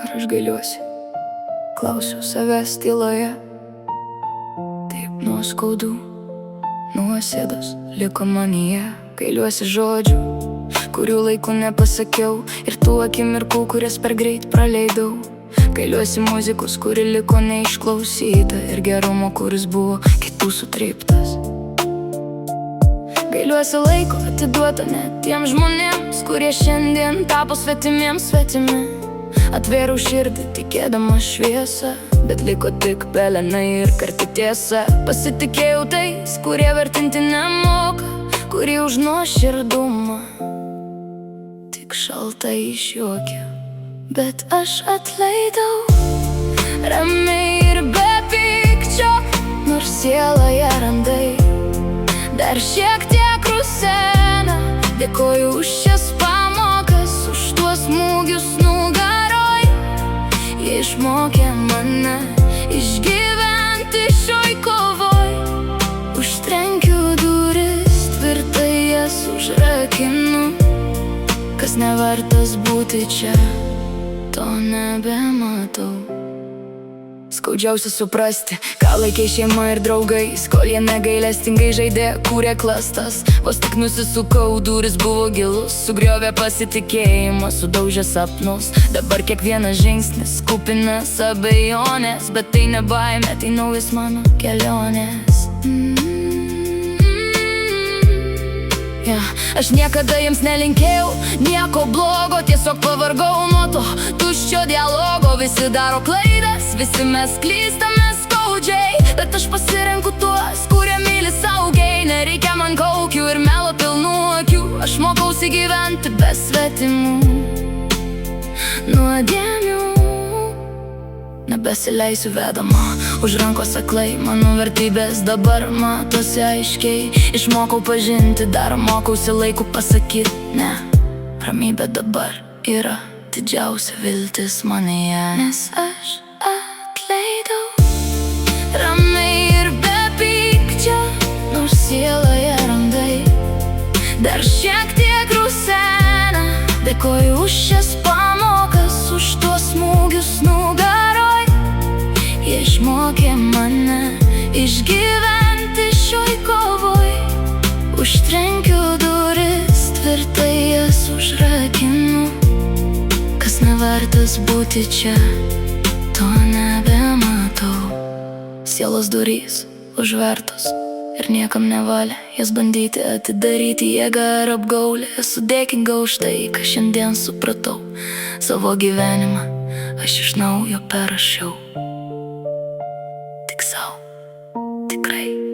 Ar aš gailiuosi? Klausiu savęs tyloje. Taip nuo skaudų, nuosėdos liko manyje. Gailiuosi žodžių, kurių laiku nepasakiau, ir tų akimirkų, kurias per greit praleidau. Gailiuosi muzikos, kuri liko neišklausyta, ir gerumo, kuris buvo kitų sutryptas. Gailiuosi laiko atiduota net tiem žmonėms, kurie šiandien tapo svetimiems svetimi. Atvėriau širdį tikėdama šviesą, bet liko tik pelenai ir karti tiesa. Pasitikėjau tais, kurie vertinti nemoka, kurie už nuoširdumą tik šaltai išjuokė. Bet aš atleidau ramiai ir be pykčio, nors sieloje randai dar šiek tiek rusena. Dėkoju už šias pamokas, už tuos smūgius nugaroj. Jie išmokė mane išgyventi šioj kovoj. Užtrenkiu duris, tvirtai jas užrakinu. Kas nevertas būti čia, to nebematau. Skaudžiausia suprasti, ką laikė šeima ir draugais, kol jie negailestingai žaidė, kūrė klastas. Vos tik nusisukau, duris buvo gilus, sugriovė pasitikėjimą, sudaužė sapnus. Dabar kiekvienas žingsnis kupinas abejonės, bet tai ne baimė, tai naujas mano kelionės. Aš niekada jiems nelinkėjau nieko blogo, tiesiog pavargau nuo to tuščio dialogo. Visi daro klaidas, visi mes klystame skaudžiai, bet aš pasirenku tuos, kurie myli saugiai. Nereikia man kaukių ir melo pilnų akių, aš mokausi gyventi be svetimų nuodėmių. Nebesileisiu vedama už rankos aklai, mano vertybės dabar matosi aiškiai. Išmokau pažinti, dar mokausi laiku pasakyti ne. Ramybė dabar yra didžiausia viltis manyje, nes aš atleidau ramiai ir be pykčio, nors sieloje randai dar šiek tiek rusena. Dėkoju už šias pamokas, už tuos smūgius nugaroj. Jie išmokė mane išgyventi šioj kovoj. Užtrenkiu duris, tvirtai jas užrakinu. Kas nevertas būti čia, to nebematau. Sielos durys užvertos ir niekam nevalia jas bandyti atidaryti. Jėga ir apgaulė, esu dėkinga už tai, ką šiandien supratau. Savo gyvenimą aš iš naujo perrašiau. Tik sau, tikrai.